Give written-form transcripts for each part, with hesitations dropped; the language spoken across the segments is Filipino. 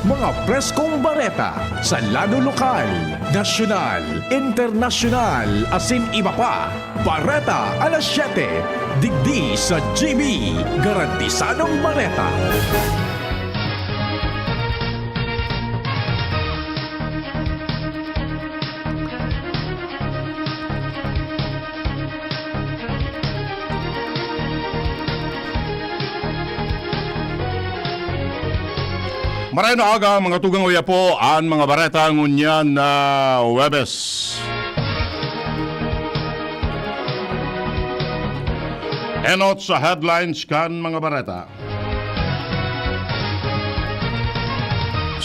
Mga preskong bareta sa lado lokal, nasyonal, internasyonal, asin iba pa. Bareta alas 7, digdi sa GB, garantisadong bareta. Maray na aga mga tugang uya po ang mga bareta ngunyan na Webes. Enot sa headlines kan mga bareta.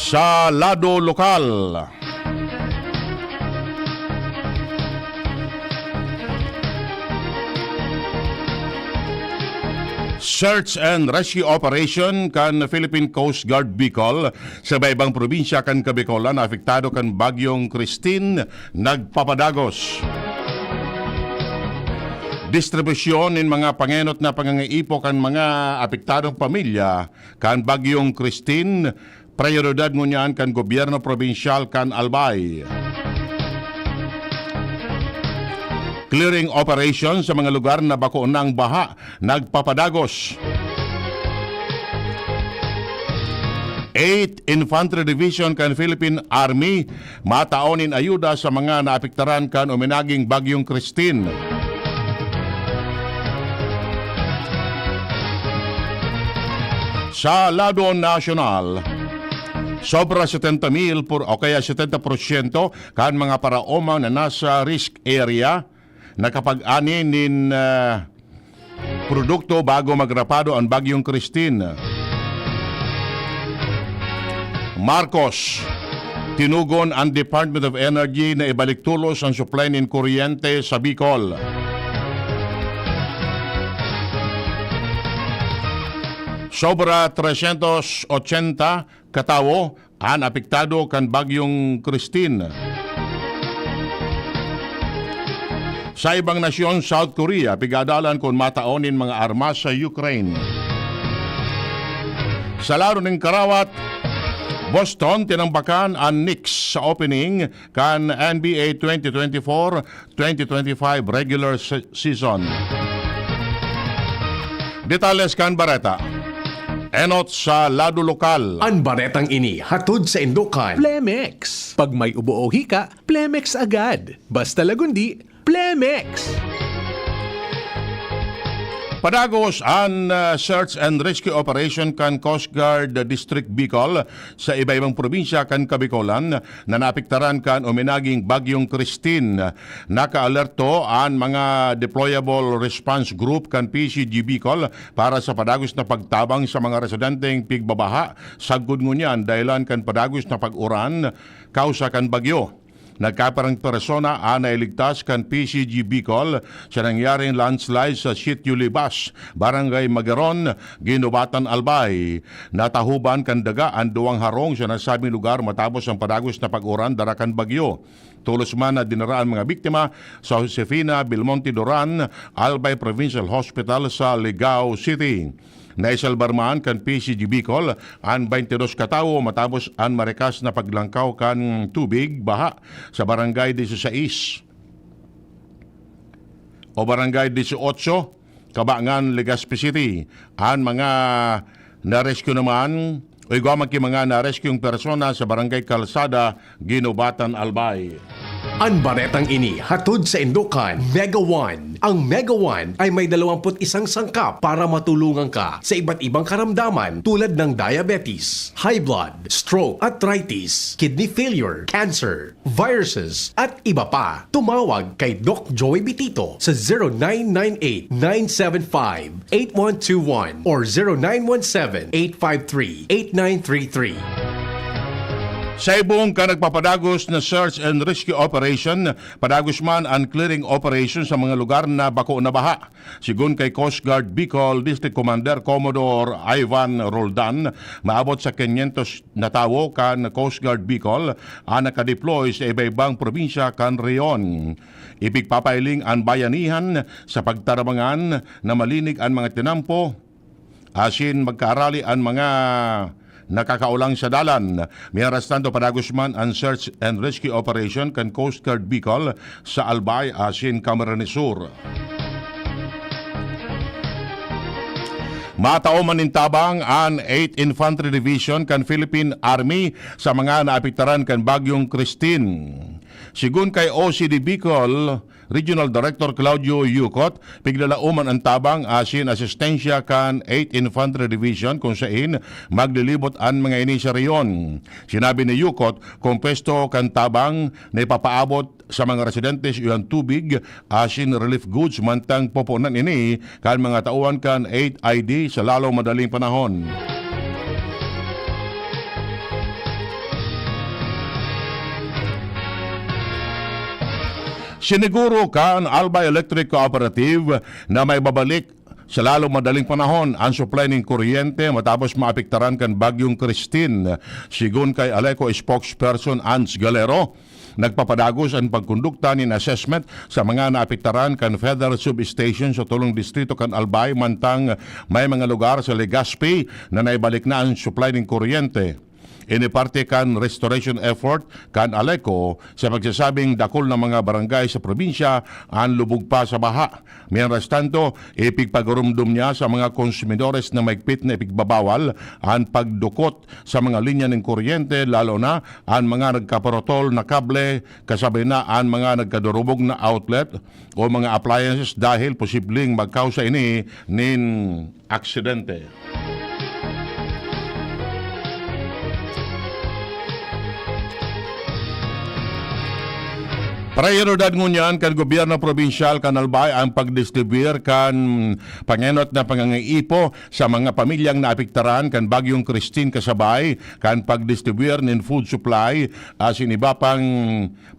Sa lado lokal. Search and rescue operation kan Philippine Coast Guard Bicol sa ibang probinsya kan Bicolan na apektado kan bagyong Christine nagpapadagos. Distribusyon ng mga pangenot na pangangaipo kan mga apektadong pamilya kan bagyong Christine, prioridad ngunyan kan gobyerno probinsyal kan Albay. Clearing operation sa mga lugar na bako ng baha nagpapadagos. 8 Infantry Division kan Philippine Army mataonin ayuda sa mga naapektaran kan uminaging bagyong Christine. Sa lado nasyonal, sobra 70,000 o kaya 70% kan mga paraomang na nasa risk area nakapag-ani nin produkto bago magrapado ang bagyong Christine. Marcos, tinugon ang Department of Energy na ibalik tulos ang supply ng kuryente sa Bicol. Sobra 380 katawo ang apektado kan bagyong Christine. Sa ibang nasyon, South Korea, pigadalan kung mataonin mga armas sa Ukraine. Sa laro ng Karawat, Boston tinambakan ang Knicks sa opening kan NBA 2024-2025 regular season. Detalles kan Bareta. Enot sa lado lokal. Ang baretang ini hatod sa Indokan. Plemex. Pag may ubo o hika, Plemex agad. Basta lagundi, Plemex. Padagos ang search and rescue operation kan Coast Guard District Bicol sa iba-ibang probinsya kan Bicolan na naapektaran kan uminaging bagyong Christine. Naka-alerto ang mga deployable response group kan PCG Bicol para sa padagos na pagtabang sa mga residenteng pigbabaha sagud ngunyan dahilan kan padagos na pag-uran kausa kan bagyo. Nagkaparang persona ang nailigtas kan PCG Bicol sa nangyaring landslide sa Sitio Libas, Barangay Magaron, Ginubatan, Albay. Natahuban kan daga ang duwang harong sa nasabing lugar matapos ang padagos na pag-uran darakan bagyo. Tulos man na dinaraan mga biktima sa Josefina Belmonte Duran, Albay Provincial Hospital sa Ligao City. Naisalbarmaan kan PCG Bicol ang 22 katawo matapos ang marikas na paglangkaw kan tubig baha sa Barangay 16 o Barangay 18 Kabangan, Legazpi City. Ang mga na-rescue naman o igwamang mga na-rescue persona sa Barangay Calzada, Ginubatan, Albay. Ang baretang ini hatod sa Indokan, Mega One. Ang Mega One ay may 21 sangkap para matulungan ka sa iba't ibang karamdaman tulad ng diabetes, high blood, stroke, arthritis, kidney failure, cancer, viruses, at iba pa. Tumawag kay Doc Joey Bitito sa 0998-975-8121 or 0917-853-8933. Sa ibong ka nagpapadagos na search and rescue operation, padagos man ang clearing operation sa mga lugar na bako na baha. Sigun kay Coast Guard Bicol District Commander Commodore Ivan Roldan, maabot sa 500 na tawo kan Coast Guard Bicol ang nakadeploy sa iba-ibang probinsya kan reyon. Ipigpapailing ang bayanihan sa pagtarabangan na malinig ang mga tinampo, asin magkaarali ang mga nakakaulang sa dalan. Mientras tanto, padagusman ang search and rescue operation kan Coast Guard Bicol sa Albay, Asin, Camarines Sur. Matao manintabang ang 8th Infantry Division kan Philippine Army sa mga naapektaran kan Bagyong Christine. Sigun kay OCD Bicol Regional Director Claudio Yucot, piglalauman ang tabang asin asistensya kan 8th Infantry Division kung saan maglilibot ang mga ini sa reyon. Sinabi ni Yucot, kung pwesto kan tabang na ipapaabot sa mga residentes yung tubig, asin relief goods mantang poponan ini kan mga tauhan kan 8 ID sa lalo madaling panahon. Siniguro ka ang Albay Electric Cooperative na may babalik sa lalo madaling panahon ang supply ng kuryente matapos maapektaran kan Bagyong Christine. Sigun kay Aleco spokesperson Ans Galero, nagpapadagos ang pagkondukta ng assessment sa mga naapektaran kan Federal Substation sa tulong distrito kan Albay mantang may mga lugar sa Legazpi na naibalik na ang supply ng kuryente. Iniparte kan restoration effort kan Aleco sa pagsasabing dakol na mga barangay sa probinsya ang lubog pa sa baha. Mientras tanto, ipigpagurumdum niya sa mga konsumidores na maigpit na ipigbabawal ang pagdukot sa mga linya ng kuryente, lalo na ang mga nagkaparotol na kable kasabay na ang mga nagkadurubog na outlet o mga appliances dahil posibleng magkausa ini nin aksidente. Prioridad ngunyan kan gobyerno probinsyal kan Albay ang pagdistribuir kan pangenot na pangangaipo sa mga pamilyang naapektaran kan Bagyong Christine kasabay kan pagdistribuir nin food supply asin iba pang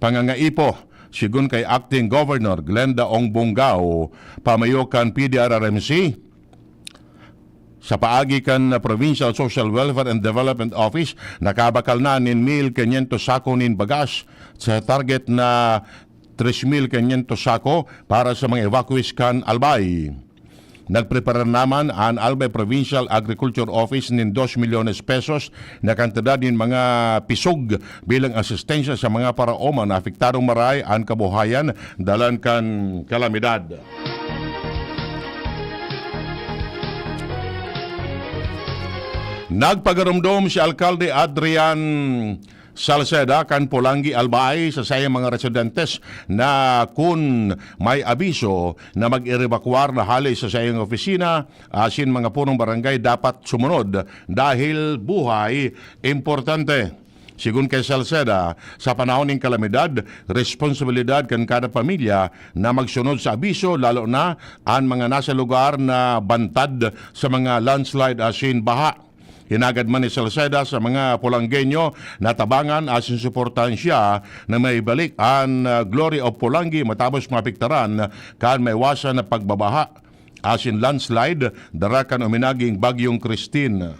pangangaipo. Sigun kay Acting Governor Glenda Ong Bongao, pamayo kan PDRRMC, sa paagi kan Provincial Social Welfare and Development Office, nakabakal na nin 1,500 sako nin bagas sa target na 3,500 sako para sa mga evacuees kan Albay. Nagprepara naman ang Albay Provincial Agriculture Office nin 2 milyones pesos na kantidad nin mga pisog bilang asistensya sa mga paraoma na apektadong maray ang kabuhayan dalan kan kalamidad. Nagpagarumdom si Alkalde Adrian Salceda kan Pulangi Albay sa sayang mga residentes na kung may abiso na mag-evacuar na halis sa sayang opisina, asin mga punong barangay dapat sumunod dahil buhay importante. Sigun kay Salceda, sa panahon ng kalamidad, responsibilidad kan kada pamilya na magsunod sa abiso, lalo na ang mga nasa lugar na bantad sa mga landslide asin baha. Hinagad man ni Salceda sa mga Pulanggenyo na tabangan asin suportahan siya na may balik ang Glory of Pulangi matapos mapiktaran kan maiwasan na pagbabaha asin landslide darakan uminaging Bagyong Christine.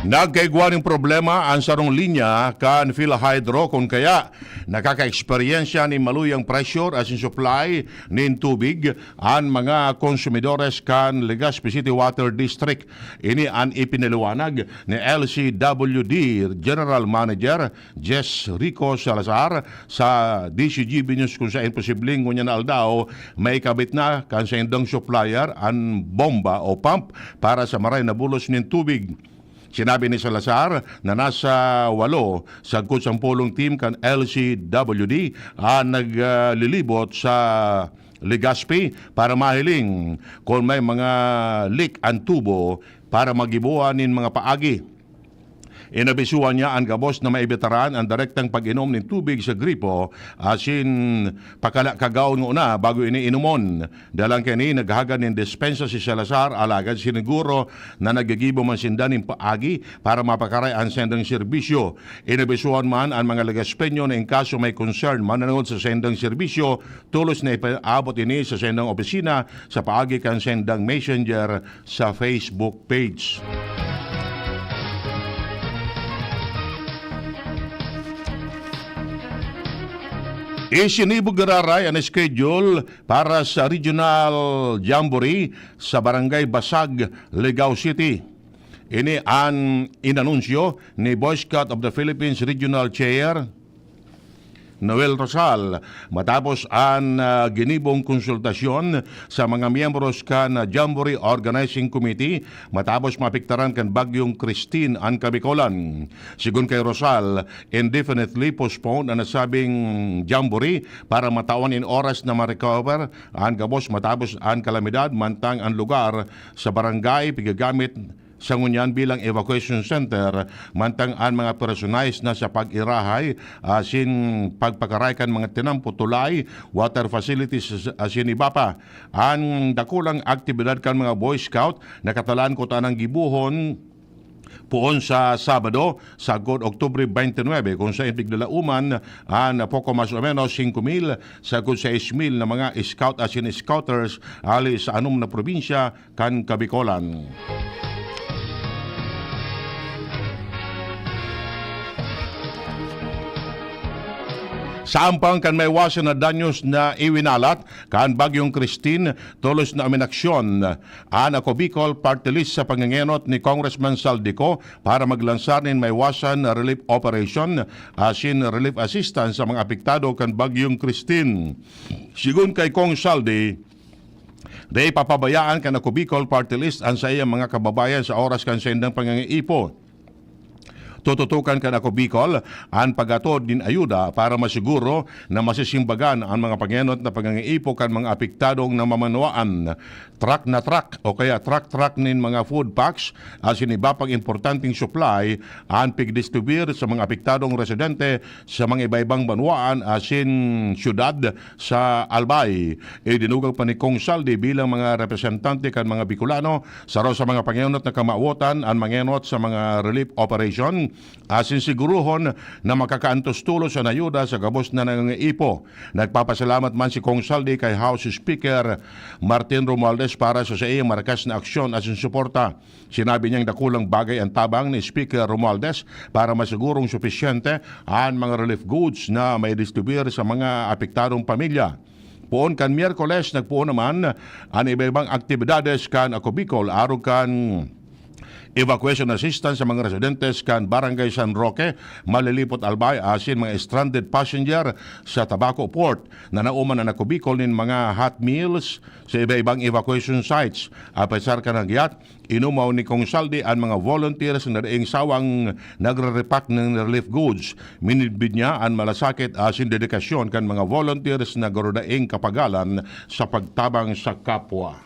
Nagkaigwaning problema ang sarong linya kan PhilHydro kung kaya nakaka-eksperyensya ni maluyang pressure asin supply nin tubig ang mga konsumidores kan Legazpi City Water District. Ini ang ipinaliwanag ni LCWD General Manager Jess Rico Salazar sa DCGB News kung saan posibleng ngunya na aldaw may kabit na kan sa indang supplier ang bomba o pump para sa maray na bulos nin tubig. Sinabi ni Salazar na nasa 8 sagkot sa pulong team kan LCWD ang naglilibot sa Legazpi para mahiling kung may mga leak ang tubo para magibuan nin mga paagi. Inabisuan niya ang gabos na maibitaran ang direktang pag-inom ng tubig sa gripo asin pakala-kagaon ng una bago iniinumon. Dalang kini naghagad ng dispensa si Salazar alagad siniguro na nagigibo man sinda ng paagi para mapakaray ang sendang serbisyo. Inabisuan man ang mga Legaspeño na in kaso may concern mananood sa sendang serbisyo tulos na ipaabot ini sa sendang opisina sa paagi kan sendang messenger sa Facebook page. Isinibog gararay ang schedule para sa Regional Jamboree sa Barangay Basag, Ligao City. Ini ang inanunsyo ni Boy Scout of the Philippines Regional Chair Noel Rosal matapos ang ginibong konsultasyon sa mga miyembros kan Jamboree Organizing Committee matapos mapiktaran kan bagyong Christine ang Kabikolan. Sigun kay Rosal, indefinitely postponed ang nasabing Jamboree para matawan in oras na ma-recover ang gabos matapos ang kalamidad mantang ang lugar sa barangay pigagamit sa ngunyan bilang evacuation center mantang ang mga personalis na sa pag-irahay asin pagpakaray kan mga tinampo tulay, water facilities asin iba pa. Ang dakulang aktibidad kan mga Boy Scout nakatalaan ko tanang gibuhon puon sa Sabado, sagod Oktubre 29, kung sa ipiglalauman ang poco mas o menos 5,000 sagod sa 6,000 na mga scout asin scouters ali sa anum na probinsya kan Kabikolan. Saampang kan may wasan na danyos na iwinalat kan bagyong Christine tulos na aminaksyon ang ako Bicol Party List sa pangangenot ni Congressman Saldico para maglansar nin may wasan na relief operation asin relief assistance sa mga apektado kan bagyong Christine. Sigun kay Kong Saldi, day papabayaan kan ako Bicol Party List ang sa iyang mga kababayan sa oras kan sendang pangangiipo. Tututukan kan ako Bicol ang paghatod din ayuda para masiguro na masisimbagan ang mga pangenot na pangangiipo kan mga apektadong na mamanuaan. Truck na truck o kaya truck nin mga food packs asin iba pang importanteng supply ang pigdistribuir sa mga apektadong residente sa mga iba-ibang banwaan asin syudad sa Albay. Idinugang pa ni Kong Saldi bilang mga representante kan mga Bicolano sa mga pangenot na kamawotan ang mangenot sa mga relief operation asin siguruhon na makakaantos-tulos ang ayuda sa gabos na nangangiipo. Nagpapasalamat man si Kong Saldi kay House Speaker Martin Romualdez para sa iyang marakas na aksyon asin suporta. Sinabi niyang dakulang bagay ang tabang ni Speaker Romualdez para masigurong sufisyente ang mga relief goods na may distribuir sa mga apektadong pamilya. Poon kan Miyerkules nagpuon naman ang iba-ibang aktibidades kan ako Bicol araw kan evacuation assistance sa mga residentes kan Barangay San Roque, Malilipot Albay asin mga stranded passenger sa Tabaco Port na nauman na nakubikol nin mga hot meals sa iba-ibang evacuation sites. Apesar ka ng giyat, inumaw ni Kong Saldi ang mga volunteers na daing sawang nagre-repack ng relief goods. Minibid niya ang malasakit asin dedikasyon kan mga volunteers na garudaing kapagalan sa pagtabang sa kapwa.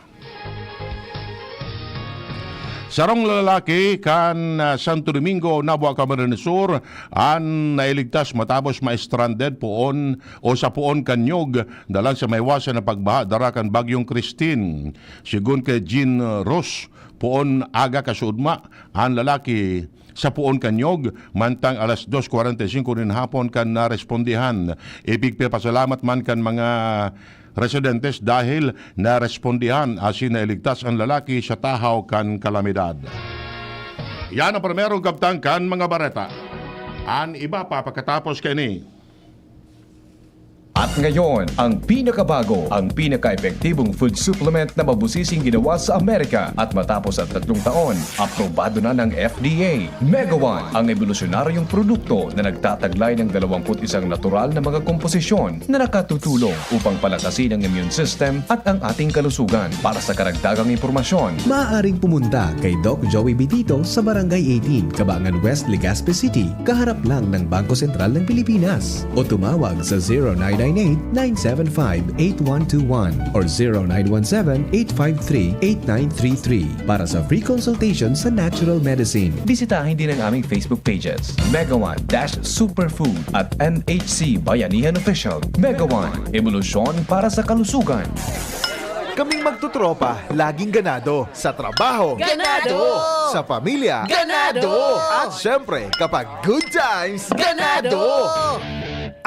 Sarong lalaki kan Santo Domingo, Nabua, Camarines Sur ang nailigtas matapos ma-stranded poon o sa poon kanyog dalang sa maywasan na pagbaha darakan bagyong Christine. Sigun kay Jean Ross, poon aga kasudma ang lalaki sa puon kanyog mantang alas 2:45 nin hapon kan narespondihan. Ipigpapasalamat man kan mga residentes dahil narespondihan asin nailigtas ang lalaki sa tahaw kan kalamidad. Yan ang primerong kabtang kan mga bareta. An iba pa pagkatapos kini. At ngayon, ang pinakabago, ang pinaka-epektibong food supplement na mabusising ginawa sa Amerika at matapos ang 3 taon, aprobado na ng FDA. Mega One, ang evolusyonaryong produkto na nagtataglay ng 21 natural na mga komposisyon na nakatutulong upang palakasin ang immune system at ang ating kalusugan. Para sa karagdagang impormasyon, maaaring pumunta kay Doc Joey Bitito sa Barangay 18, Cabangan West, Legazpi City, kaharap lang ng Bangko Sentral ng Pilipinas. O tumawag sa 0998-975-8121 or 0917-853-8933 para sa free consultation sa natural medicine. bisitahin din ang aming Facebook pages, Mega One-Superfood at NHC Bayanihan Official. Mega One, evolusyon para sa kalusugan. Kaming magtutropa, laging ganado. Sa trabaho, Ganado! Sa pamilya, Ganado! At syempre, kapag good times, Ganado!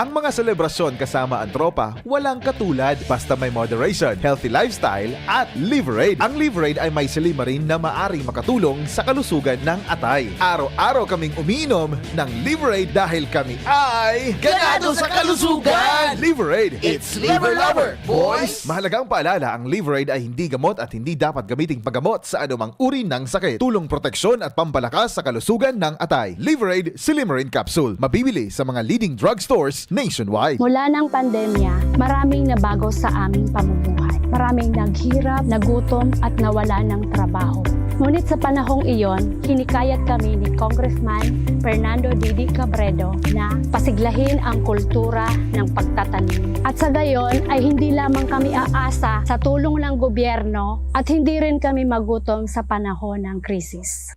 Ang mga selebrasyon kasama ang tropa, walang katulad basta may moderation, healthy lifestyle at Liverade. Ang Liverade ay may silimarin na maaring makatulong sa kalusugan ng atay. Araw-araw kaming umiinom ng Liverade dahil kami ay ganado sa kalusugan! Liverade, it's liver lover, boys! Mahalagang paalala, ang Liverade ay hindi gamot at hindi dapat gamiting paggamot sa anumang uri ng sakit. Tulong proteksyon at pampalakas sa kalusugan ng atay. Liverade Silimarin Capsule. Mabibili sa mga leading drugstores nationwide. Mula ng pandemya, maraming nabago sa aming pamumuhay. Maraming naghirap, nagutom at nawala ng trabaho. Ngunit sa panahong iyon, hinikayat kami ni Congressman Fernando Didi Cabredo na pasiglahin ang kultura ng pagtatanim. At sa gayon ay hindi lamang kami aasa sa tulong ng gobyerno at hindi rin kami magutom sa panahon ng krisis.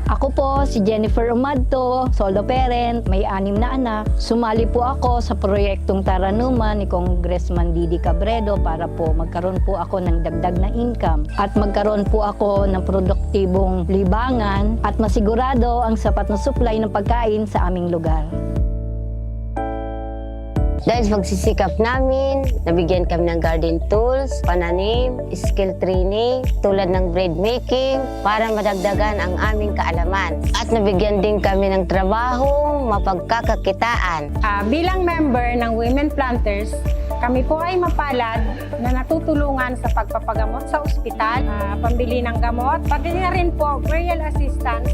Ako po si Jennifer Umadto, solo parent, may 6 na anak. Sumali po ako sa proyektong Taranuman ni Congressman Didi Cabredo para po magkaroon po ako ng dagdag na income at magkaroon po ako ng produktibong libangan at masigurado ang sapat na supply ng pagkain sa aming lugar. Dahil sa pagsisikap namin, nabigyan kami ng garden tools, pananim, skill training, tulad ng bread making, para madagdagan ang aming kaalaman. At nabigyan din kami ng trabahong mapagkakakitaan. Bilang member ng Women Planters, kami po ay mapalad na natutulungan sa pagpapagamot sa ospital, pambili ng gamot, pati na rin po burial assistance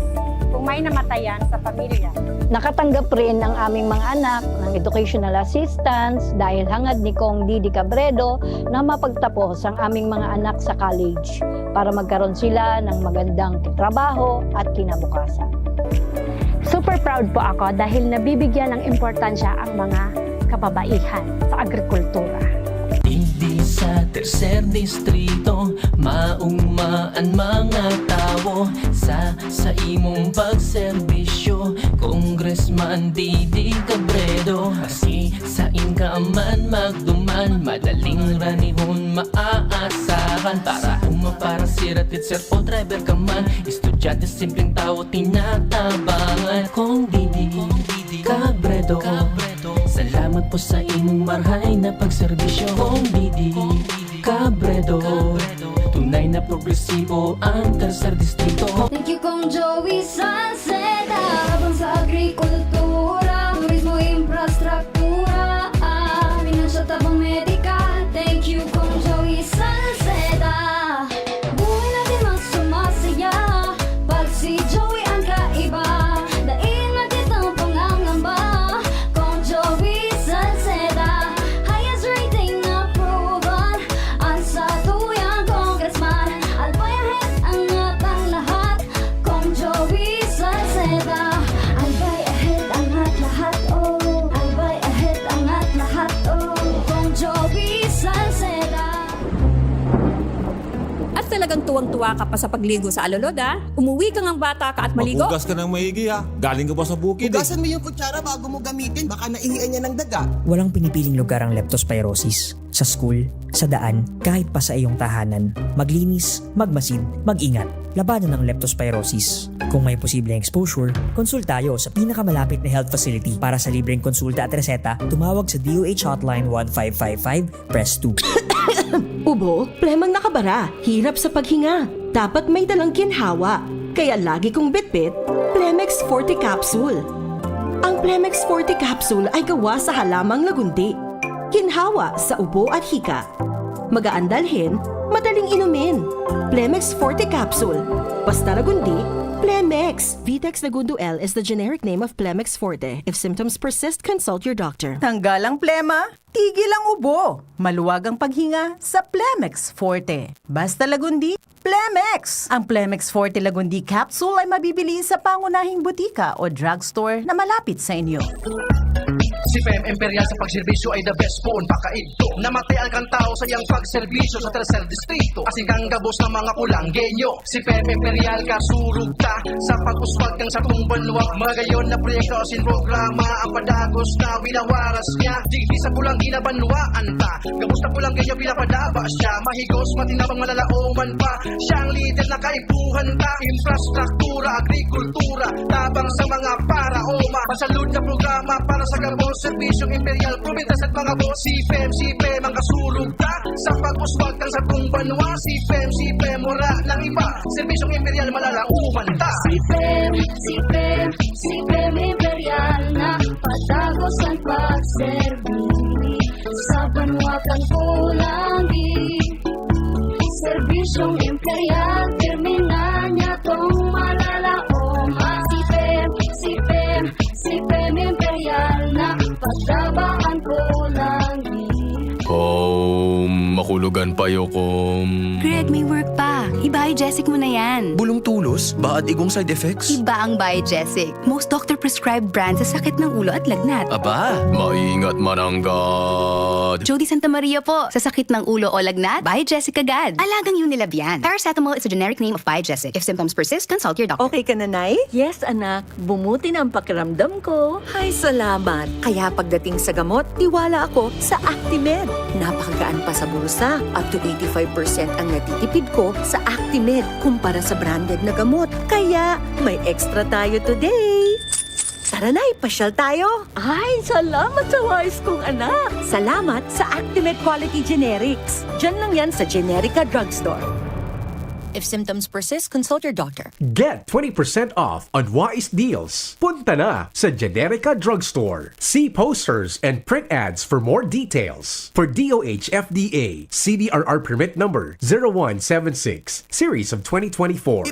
kung may namatayan sa pamilya. Nakatanggap rin ang aming mga anak ng educational assistance dahil hangad ni Kong Didi Cabredo na mapagtapos ang aming mga anak sa college para magkaroon sila ng magandang trabaho at kinabukasan. Super proud po ako dahil nabibigyan ng importansya ang mga kababaihan sa agrikultura. Hindi sa tercer distrito maungmaan mga tao sa imong pagserbisyo, Congressman Didi Cabredo. Kasi sa inkaman magduman, madaling ranihon maaasahan. Para para siratit sir o driver ka man, estudyante simpleng tao tinatabangan. Kung Didi Cabredo, salamat po sa imong marhay na pagserbisyo. Kung Didi Cabredo, tunay na progresibo ang tercer distrito. Thank you Kong Joey Sanceda, habang sa agrikultura, turismo, infrastruktura, financial tabang medikal. Thank you Kong Joey Sanceda. Buhay natin mas sumasaya pag si Joey ang kaiba. Daig natin ang pangangamba, Kong Joey Sanceda. Highest rating na proven ang sa tuyang congressman. Albay ahead ang atang lahat, Kong Joey Sanceda. Albay ahead ang at lahat, oh. Albay ahead ang at lahat, oh. Kong Joey Sanceda. At talagang tuwang-tuwa ka pa sa pagligo sa alulod, ha? Umuwi kang ang bata ka at maligo. Maghugas ka ng maigi, ha? Galing ka pa sa bukid, Hugasan mo yung kutsara bago mo gamitin. Baka naihian niya ng daga. Walang pinipiling lugar ang leptospirosis. Sa school, sa daan, kahit pa sa iyong tahanan. Maglinis, magmasid, mag-ingat. Labanan ng leptospirosis. Kung may posibleng exposure, konsulta tayo sa pinakamalapit na health facility. Para sa libreng konsulta at reseta, tumawag sa DOH Hotline 1555, press 2. Ubo, plemang nakabara, hirap sa paghinga. Dapat may dalang ginhawa. Kaya lagi kong bitbit, Plemex Forte Capsule. Ang Plemex Forte Capsule ay gawa sa halamang lagundi. Ginhawa sa ubo at hika. Magaan dalhin, madaling inumin. Plemex Forte Capsule. Basta lagundi, Plemex. Vitex Lagundo L is the generic name of Plemex Forte. If symptoms persist, consult your doctor. Tanggal ang plema, tigil ang ubo. Maluwag ang paghinga sa Plemex Forte. Basta lagundi, Plemex. Ang Plemex Forte Lagundi Capsule ay mabibili sa pangunahing butika o drugstore na malapit sa inyo. Si PM Imperial sa pagserbisyo ay the best po pakaidto. Namatay ang tao sa iyang pagserbisyo sa tercer distrito. Asing kang gabos ng mga kulanggenyo. Si PM Imperial kasurug ta sa pag-uswag kang sa tumbanwag. Magayon na proyekto sin programa ang padagos na winawaras niya. Di sa pulang ginabanwaan ta. Gabos na kulanggenyo pinapadaba siya. Mahigos matinabang malalauman pa. Siya ang leader na kaibuhan ta. Infrastruktura, agrikultura, tabang sa mga para-oma. Pasalud na programa para sa gabos Serbisyong imperial, provintas at mga boss. Si PEM ang kasurugta sa pagpuswag ng sabong banwa. Si PEM, wala lang iba. Serbisyong imperial, malalauman ta. Si PEM Imperial na patagos ang pagserbi sa banwa kang kulangi. Serbisyong imperial, termina niya tong malalaoma. Si PEM Imperial na pagdabaan kulangi. Makulugan pa Greg, may work pa. I-Biogesic mo na yan. Bulong tulos? Baad igong side effects? Iba ang Biogesic. Most doctor-prescribed brand sa sakit ng ulo at lagnat. Aba, maingat mananggad. Jody Santa Maria po. Sa sakit ng ulo o lagnat, Biogesic agad. Alagang Unilab yan. Paracetamol is a generic name of Biogesic. If symptoms persist, consult your doctor. Okay ka na, Nay? Yes, anak. Bumuti na ang pakiramdam ko. Ay, salamat. Kaya pagdating sa gamot, tiwala ako sa Actimed. Napakagaan pa sa bulsa. Up to 85% ang natitipid ko sa Actimed kumpara sa branded na gamot. Kaya may extra tayo today. Tara na, ipasyal tayo. Ay, salamat sa wise kong anak. Salamat sa Actimed Quality Generics. Diyan lang yan sa Generica Drugstore. If symptoms persist, consult your doctor. Get 20% off on Wise Deals. Punta na sa Generica Drugstore. See posters and print ads for more details. For DOH FDA, CDRR permit number 0176, series of 2024.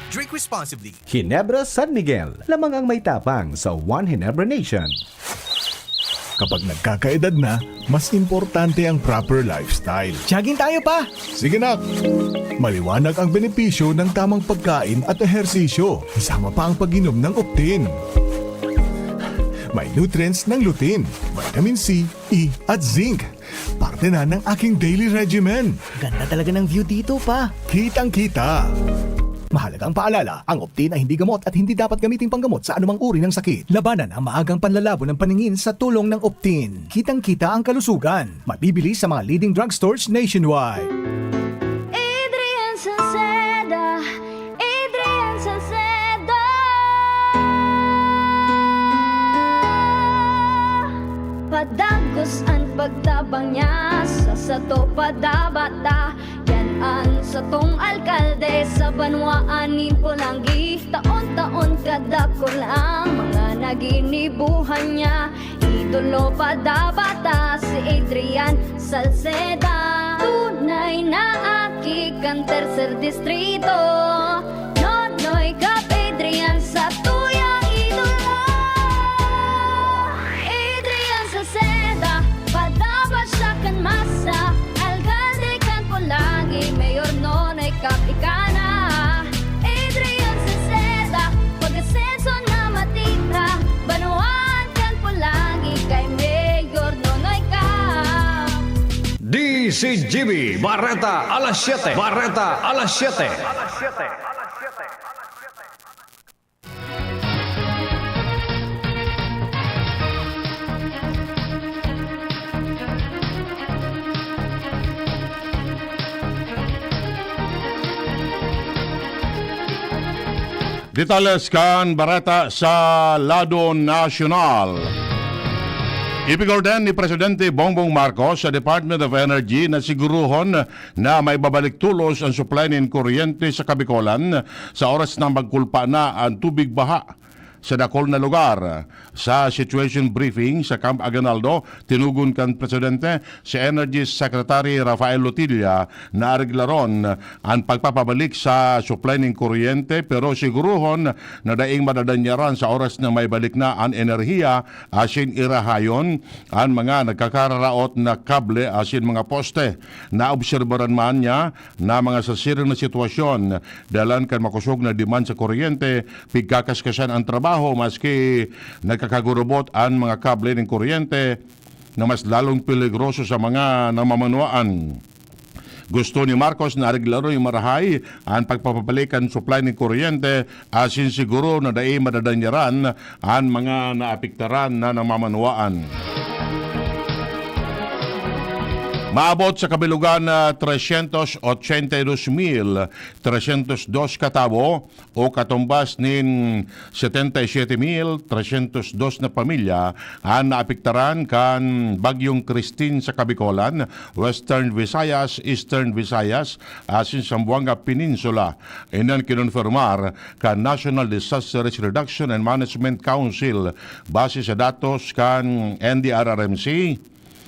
Drink responsibly. Ginebra San Miguel, lamang ang may tapang sa One Ginebra Nation. Kapag nagkakaedad na, mas importante ang proper lifestyle. Jogging tayo pa! Sige nak! Maliwanag ang benepisyo ng tamang pagkain at ehersisyo, kasama pa ang pag-inom ng Optin. May nutrients ng lutein, vitamin C, E at zinc. Parte na ng aking daily regimen. Ganda talaga ng view dito pa. Kitang-kita. Mahalagang paalala, ang Optin ay hindi gamot at hindi dapat gamitin panggamot sa anumang uri ng sakit. Labanan ang maagang panlalabo ng paningin sa tulong ng Optin. Kitang-kita ang kalusugan. Mabibili sa mga leading drugstores nationwide. Adrian Salceda, Adrian Salceda. Padagos ang pagtabang niya sa sato padabata. Yan sa tong alkalde sa banwaan Pulangi. Taon-taon kada ko lang mga naginibuhan niya. Idolo padabata si Adrian Salceda. Tunay na aki kang tercer distrito. Nonoy kap Adrian sa tuyang idolo. Adrian Salceda, padabat siya kan masa. Alkalde kan Pulangi, mayor nonoy kap ikana. Adrian Salceda, pag-asenso na matita. Banuan kan Pulangi, kay mayor nonoy kap. DCGB Barreta alas 7. Barreta alas 7. Detalles kan Barata sa Lado Nacional. Ipinorden ni Presidente Bongbong Marcos sa Department of Energy na siguruhon na may babalik tulos ang supply ng kuryente sa Kabikolan sa oras na magkulpa na ang tubig baha sa dakol na lugar. Sa situation briefing sa Camp Aguinaldo, tinugon kan Presidente si Energy Secretary Rafael Lotilla na ariglaron ang pagpapabalik sa supply ng kuryente pero siguruhon na daing madadanyaran sa oras na may balik na ang enerhiya asin irahayon ang mga nagkakararaot na kable asin mga poste. Naobserbaran man niya na mga sasirang na sitwasyon dalan kan makusog na demand sa kuryente pigkakaskasan ang trabaho maski nagkakagurubot ang mga kable ng kuryente na mas lalong peligroso sa mga namamanuan. Gusto ni Marcos na areglaro yung marahay ang pagpapabalikan supply ng kuryente asin siguro na daing madadanyaran ang mga naapiktaran na namamanuan. Maabot sa kabilugan na 382,302 katao o katumbas nin 77,302 na pamilya ang naapektaran kan Bagyong Christine sa Kabikolan, Western Visayas, Eastern Visayas, asin Zamboanga Peninsula. Inan kinonfirmar kan National Disaster Risk Reduction and Management Council base sa datos kan NDRRMC.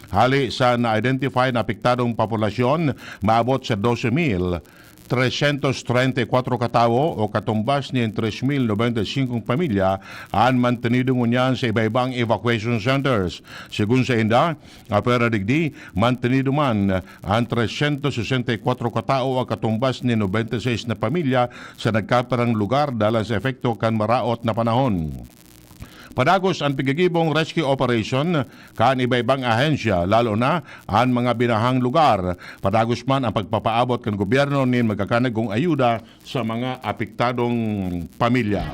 Hali sa na-identify na apektadong populasyon, maabot sa 12,334 katao o katumbas ni 3,095 pamilya ang mantenidong unyan sa iba-ibang evacuation centers. Sigun sa inda, apera digdi, mantenido man ang 364 katao o katumbas ni 96 na pamilya sa nagkaparang lugar dahil sa efekto kan maraot na panahon. Padagos ang pigigibong rescue operation kan iba-ibang ahensya, lalo na ang mga binahang lugar. Padagos man ang pagpapaabot kan gobyerno nin magkakanagong ayuda sa mga apektadong pamilya.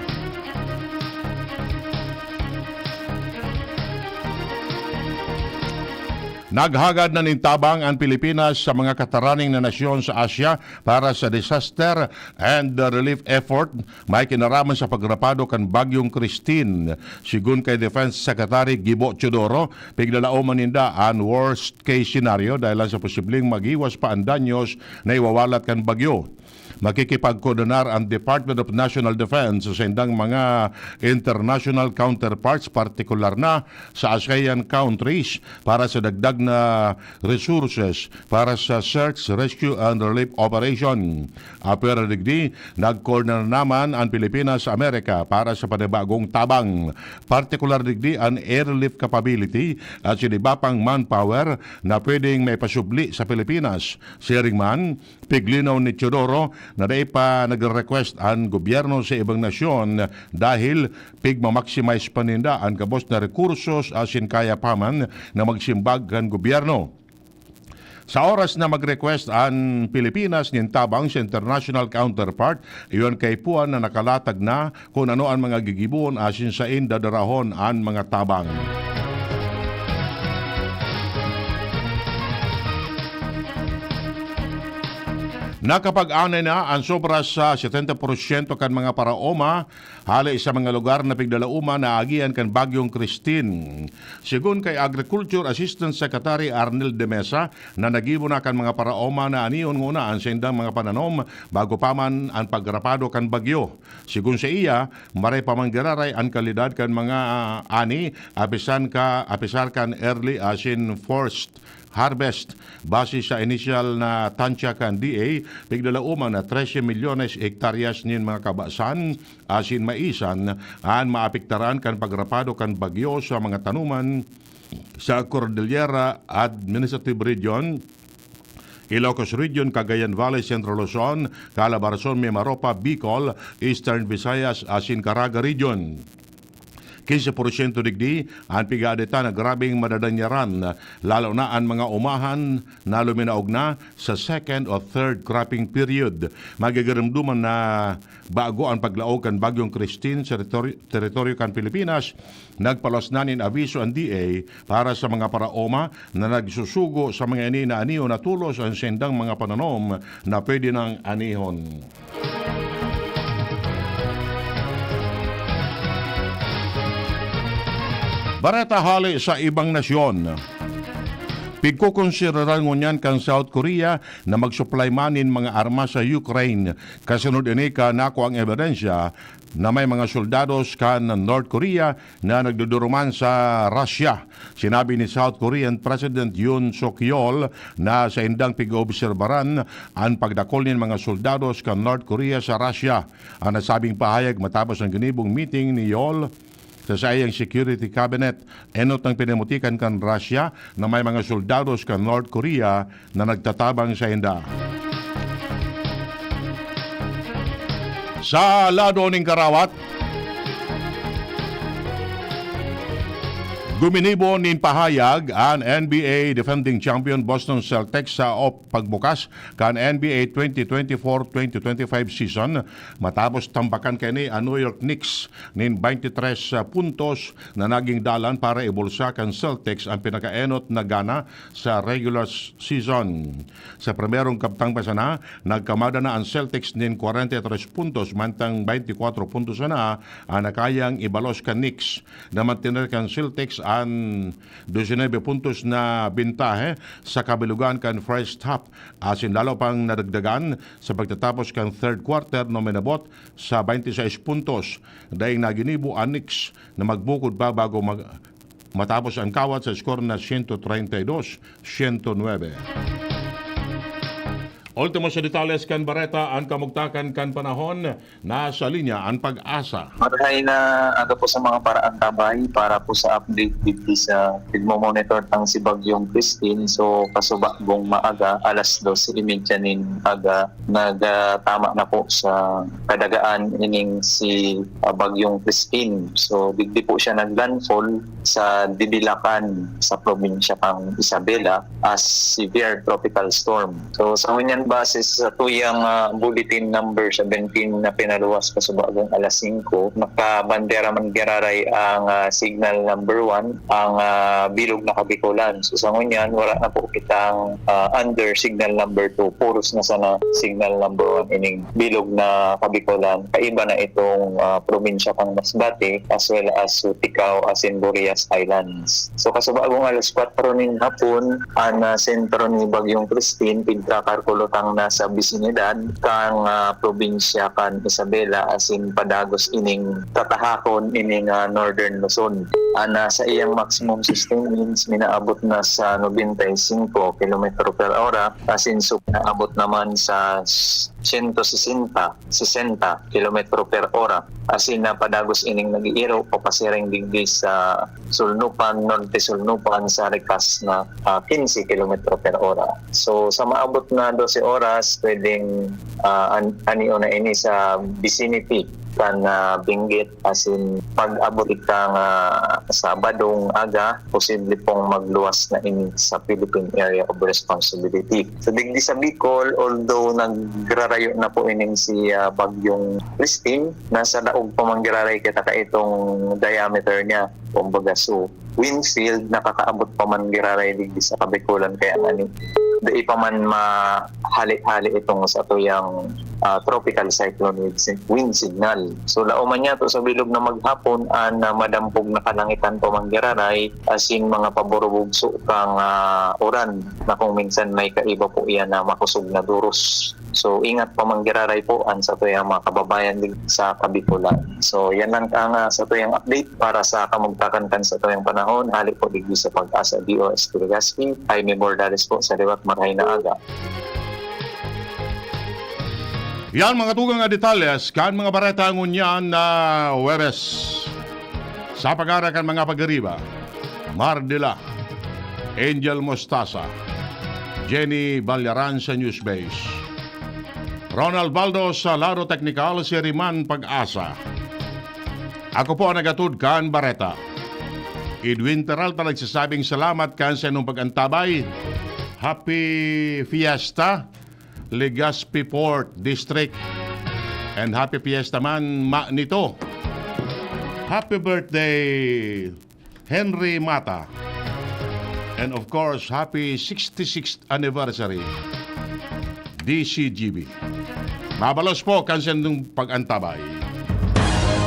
Naghagad na nintabang ang Pilipinas sa mga kataraning na nasyon sa Asia para sa disaster and relief effort. May kinaraman sa pagrapado kan Bagyong Christine. Sigun kay Defense Secretary Gibo Teodoro, piglalauman ninda ang worst case scenario dahil sa posibleng magiwas pa ang danyos na iwawalat kan bagyo. Makikipagkoordinar ang Department of National Defense sa indang mga international counterparts, partikular na sa ASEAN countries para sa dagdag na resources para sa search, rescue and relief operation. Apera digdi, nag-coordinate naman ang Pilipinas sa Amerika para sa panibagong tabang. Partikular digdi ang airlift capability at sinibapang manpower na pwedeng may pasubli sa Pilipinas. Sharing man, piglinaw ni Teodoro na dahil pa nag-request ang gobyerno sa ibang nasyon dahil pigma-maximize pa ninda ang kabos na rekursos asin kaya paman na magsimbag ang gobyerno. Sa oras na mag-request ang Pilipinas nintabang sa international counterpart, iyon kay puan na nakalatag na kung ano ang mga gigibon asin sa dadarahon ang mga tabang. Nakapag-anay na ang sobra sa 70% kan mga paraoma hali sa mga lugar na pigdalauma na agian kan Bagyong Christine. Sigun kay Agriculture Assistant Secretary Arnel de Mesa na nagibo na kan mga paraoma na aniyon nguna ang sindang mga pananom bago pa man ang pagrapado kan bagyo. Sigun sa iya, maray pa man giraray ang kalidad kan mga ani apisar kan early asin forced harvest base sa initial na tansya kan DA pigdalauma na 13 milyones hektaryas nin mga kabasan asin maisan an maapektaran kan pagrapado kan bagyo sa mga tanuman sa Cordillera Administrative Region, Ilocos Region, Cagayan Valley, Central Luzon, Calabarzon, Mimaropa, Bicol, Eastern Visayas asin Caraga Region. 15% digdi ang pigadeta na grabing madadanyaran, lalo na ang mga umahan na luminaog na sa second o third cropping period. Magigaramduman na bago ang paglaog kan Bagyong Christine sa teritoryo kan Pilipinas, nagpalos na nin aviso ang DA para sa mga paraoma na nagsusugo sa mga ani na aniho na tulos ang sendang mga pananom na pwede ng anihon. Barata hali sa ibang nasyon. Pigkukonsideran ngunyan kan South Korea na mag-supply manin mga armas sa Ukraine. Kasunod ini ka nako ang ebidensya na may mga soldados kan North Korea na nagduduruman sa Russia. Sinabi ni South Korean President Yoon Suk-yeol na sa indang pig-obserbaran ang pagdakol ng mga soldados kan North Korea sa Russia. Ang nasabing pahayag matapos ang ganibong meeting ni Yeol sa sayang Security Cabinet, enot ng pinamutikan kan Russia na may mga soldados kan North Korea na nagtatabang sa inda. Sa lado ng Karawat, Guminibo nin pahayag ang NBA defending champion Boston Celtics sa pagbukas kan NBA 2024-2025 season matapos tambakan kini ang New York Knicks nin 23 puntos na naging dalan para ibulsa kan Celtics ang pinakaenot na gana sa regular season. Sa primerong kaptang pasana, nagkamada na ang Celtics nin 43 puntos mantang 24 puntos na ang nakayang ibalos kan Knicks na mantener kan Celtics ang 19 puntos na bintahe sa kabilugan kan first half. Asin lalo pang nadagdagan sa pagtatapos kan third quarter na minabot sa 26 puntos. Dahil naginibo ang Knicks na magbukod pa bago matapos ang kawat sa skor na 132-109. Ultimo sa detalles kan Bareta, ang kamugtakan kan panahon, nasa linya ang Pag-asa. Maray na po sa mga paraan tabay para po sa update dito sa pigmo-monitor tang si Bagyong Christine. So kasuba bong maaga, alas 12:30 nin aga, nagtama na po sa kadagaan ining si Bagyong Christine. So digdi po siya naglandfall sa Dibilacan sa probinsya pang Isabela as severe tropical storm. So sa ngunyan basis sa tuyang bulletin number 17 na pinaluwas kasubagong alas 5, nakabandera man giraray ang signal number 1, ang bilog na Kabikulan. So sa ngunyan, wala na po kitang under signal number 2, puros na sana signal number 1 ining bilog na Kabikulan. Kaiba na itong probinsya pang Masbate as well as Sutikao as in Burias Islands. So kasubagong alas 4 nin hapon, ang sentro ni Bagyong Christine, pigkakarkulot ang nasa bisinidad kang probinsya kan Isabela as in padagos ining tatahakon ining Northern Luzon. Sa iyang maximum sustained winds minaabot na sa 95 km per hora as in naabot naman sa 160 km per hora as in padagos ining nag-iiro papasiring digdi sa Sulnupan, Norte Sulnupan sa rekas na 15 km per hora. So sa maabot na 12 oras pwedeng anio na ini sa vicinity kan Benguet as in pag-abot ikang Sabadong aga, posible pong magluwas na ini sa Philippine Area of Responsibility. So digdi sa Bicol, although nagrarayo na po ining si Bagyong Christine, nasa daog pa manggiraray kita ka itong diameter niya, kumbaga so windfield nakakaabot pa man giraray digdi sa Kabikulan kaya ani di pa man mahali-hali itong sa tuyang tropical cyclone with wind signal. So lauman niya to sa bilog na maghapon an madampog na kalangitan pa manggiraray as in mga paborobugso kang uran na kung minsan may kaiba po iyan na makusog na duros. So ingat pa manggiraray po an sa tuyang mga kababayan sa Kabikulan. So yan lang ang sa tuyang update para sa kamugtakan kan sa tuyang panahon. Hali po digdi sa Pag-asa DOS Legazpi. Jaime Bordales po sa liwat maray na aga. Yan mga tugang nga detalles kan mga Bareta ngunyan na Huwebes. Sa pag-ara kan mga pagariba, Mardila, Angel Mostaza, Jenny Balyaran sa Newsbase, Ronald Baldo sa Laro Technical, si Riman Pag-asa. Ako po ang nagatud kan Bareta. Edwin Peralta nagsasabing salamat kan sa inyong pag-antabay. Happy Fiesta, Legazpi Port District. And happy Fiesta man nito. Happy birthday, Henry Mata. And of course, happy 66th anniversary, DCGB. Mabalos po kan sa inyong pag-antabay.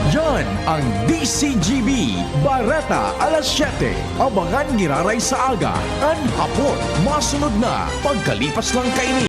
Yan ang DCGB Bareta alas 7. Abangan giraray sa aga. An hapon, masunod na pagkalipas lang kaini.